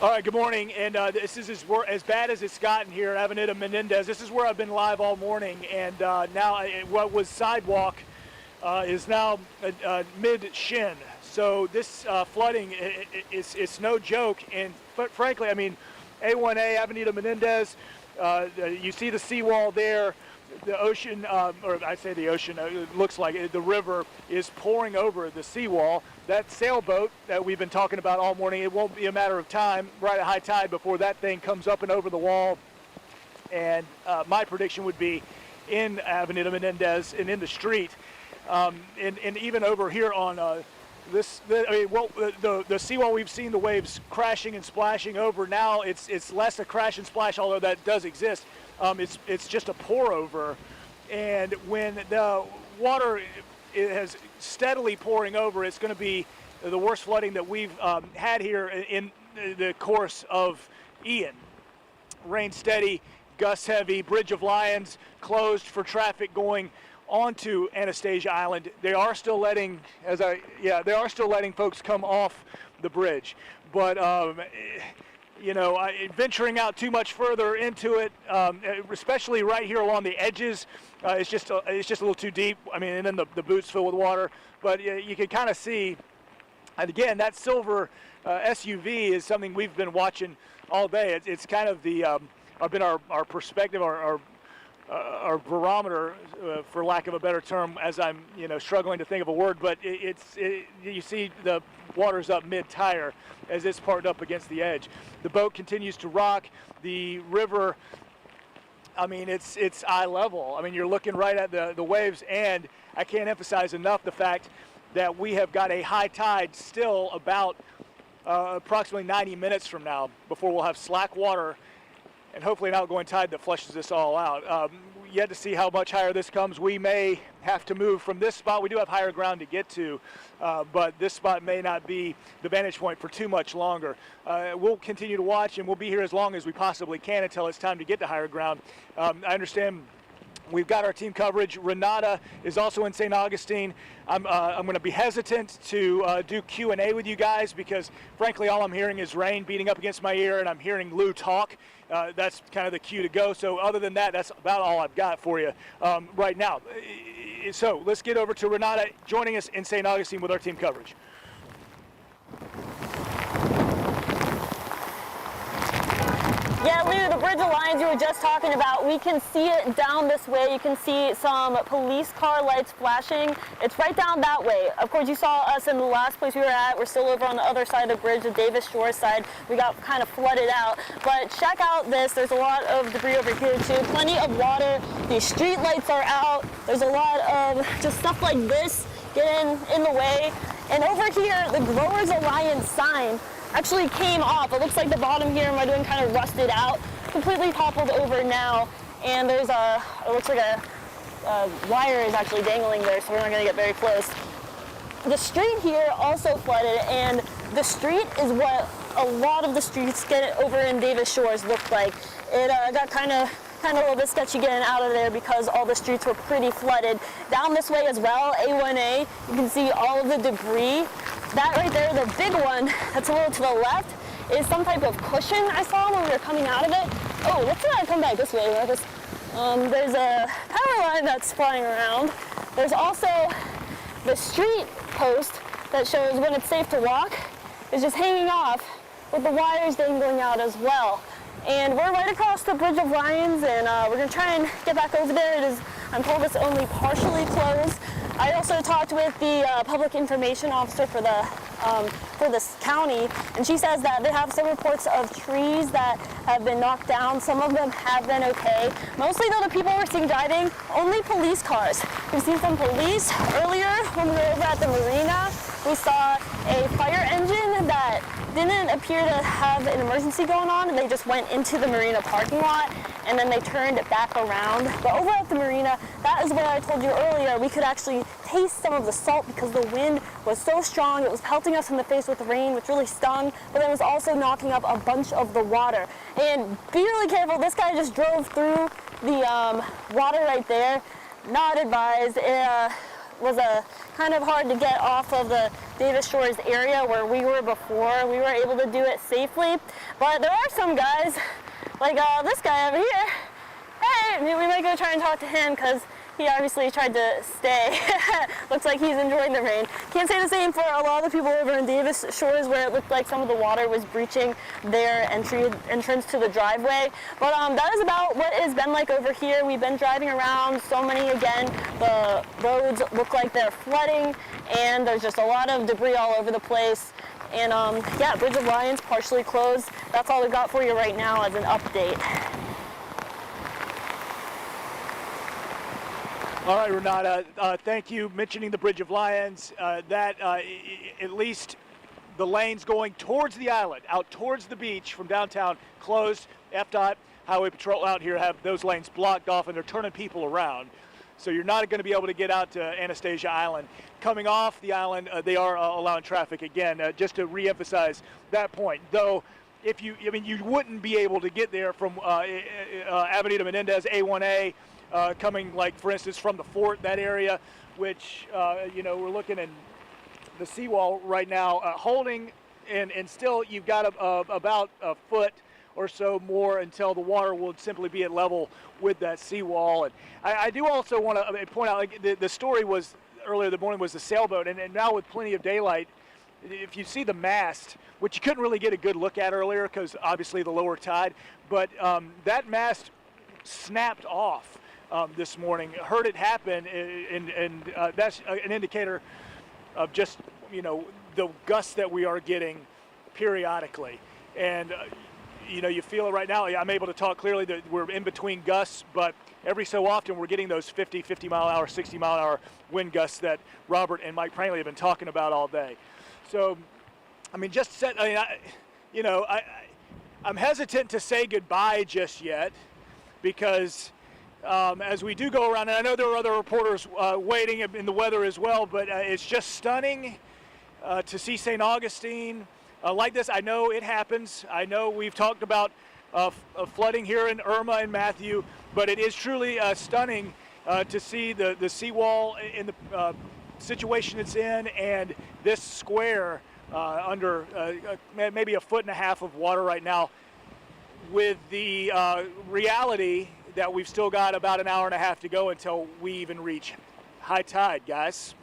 All right, good morning, and this is as bad as it's gotten here at Avenida Menendez. This is where I've been live all morning, and now what was sidewalk is now mid-shin. So this flooding it's no joke, and frankly, I mean, A1A, Avenida Menendez, you see the seawall there. The ocean, or I say the ocean, it looks like the river is pouring over the seawall. That sailboat that we've been talking about all morning, it won't be a matter of time, right at high tide, before that thing comes up and over the wall. And my prediction would be in Avenida Menendez and in the street, and even over here on the seawall, we've seen the waves crashing and splashing over. Now it's less a crash and splash, although that does exist. It's just a pour over, and when the water is steadily pouring over, it's going to be the worst flooding that we've had here in the course of Ian. Rain steady, gusts heavy, Bridge of Lions closed for traffic going onto Anastasia Island. They are still letting, folks come off the bridge, but venturing out too much further into it, especially right here along the edges, it's just a little too deep. I mean, and then the boots fill with water. But you can kind of see, and again, that silver SUV is something we've been watching all day. It's kind of our perspective, our barometer, for lack of a better term, as I'm struggling to think of a word. But you see the water's up mid-tire as it's parked up against the edge. The boat continues to rock. The river, I mean, it's eye level. I mean, you're looking right at the waves, and I can't emphasize enough the fact that we have got a high tide still about approximately 90 minutes from now before we'll have slack water and hopefully an outgoing tide that flushes this all out. Yet to see how much higher this comes. We may have to move from this spot. We do have higher ground to get to, but this spot may not be the vantage point for too much longer. We'll continue to watch, and we'll be here as long as we possibly can until it's time to get to higher ground. I understand we've got our team coverage. Renata is also in St. Augustine. I'm going to be hesitant to do Q&A with you guys because, frankly, all I'm hearing is rain beating up against my ear, and I'm hearing Lou talk. That's kind of the cue to go. So other than that, that's about all I've got for you right now. So let's get over to Renata joining us in St. Augustine with our team coverage. Yeah, Lou, the Bridge of Lions you were just talking about, we can see it down this way. You can see some police car lights flashing. It's right down that way. Of course, you saw us in the last place we were at. We're still over on the other side of the bridge, the Davis Shore side. We got kind of flooded out. But check out this. There's a lot of debris over here, too. Plenty of water. The street lights are out. There's a lot of just stuff like this getting in the way. And over here, the Growers Alliance sign actually came off. It looks like the bottom here might have been kind of rusted out, completely toppled over now, and there's it looks like a wire is actually dangling there, so we're not going to get very close. The street here also flooded, and the street is what a lot of the streets get over in Davis Shores looked like. It got kind of a little bit sketchy getting out of there because all the streets were pretty flooded. Down this way as well, A1A, you can see all of the debris. That right there, the big one that's a little to the left, is some type of cushion I saw when we were coming out of it. Oh, let's come back this way. There's a power line that's flying around. There's also the street post that shows when it's safe to walk. It's just hanging off with the wires dangling out as well. And we're right across the Bridge of Lions, and we're going to try and get back over there. I'm told it's only partially closed. I also talked with the public information officer for this county, and she says that they have some reports of trees that have been knocked down. Some of them have been okay. Mostly, though, the people we're seeing driving, only police cars. We've seen some police earlier when we were over at the marina. We saw a fire engine that didn't appear to have an emergency going on, and they just went into the marina parking lot, and then they turned it back around. But over at the marina, that is where I told you earlier, we could actually taste some of the salt because the wind was so strong. It was pelting us in the face with the rain, which really stung, but it was also knocking up a bunch of the water. And be really careful. This guy just drove through the water right there. Not advised. was kind of hard to get off of the Davis Shores area where we were before. We were able to do it safely, but there are some guys, like this guy over here. Hey, we might go try and talk to him because he obviously tried to stay. Looks like he's enjoying the rain. Can't say the same for a lot of the people over in Davis Shores where it looked like some of the water was breaching their entrance to the driveway. But that is about what it's been like over here. We've been driving around, so many again. The roads look like they're flooding and there's just a lot of debris all over the place. And yeah, Bridge of Lions partially closed. That's all we got for you right now as an update. All right, Renata, thank you mentioning the Bridge of Lions. At least the lanes going towards the island, out towards the beach from downtown, closed. FDOT, Highway Patrol out here have those lanes blocked off and they're turning people around. So you're not going to be able to get out to Anastasia Island. Coming off the island, they are allowing traffic again, just to reemphasize that point. Though, you wouldn't be able to get there from Avenida Menendez, A1A, coming, like, for instance, from the fort, that area, which, we're looking at the seawall right now, holding, and still you've got about a foot or so more until the water will simply be at level with that seawall. And I do also want to point out, like, the story was earlier in the morning was the sailboat, and now with plenty of daylight, if you see the mast, which you couldn't really get a good look at earlier because obviously the lower tide, but that mast snapped off this morning. Heard it happen, and that's an indicator of just, the gusts that we are getting periodically. And you feel it right now. I'm able to talk clearly that we're in between gusts, but every so often we're getting those 50 mile an hour, 60 mile an hour wind gusts that Robert and Mike Prangley have been talking about all day. So, I'm hesitant to say goodbye just yet because as we do go around, and I know there are other reporters waiting in the weather as well, but it's just stunning to see St. Augustine like this. I know it happens. I know we've talked about flooding here in Irma and Matthew, but it is truly stunning to see the seawall in the situation it's in, and this square under maybe a foot and a half of water right now, with the reality that we've still got about an hour and a half to go until we even reach high tide, guys.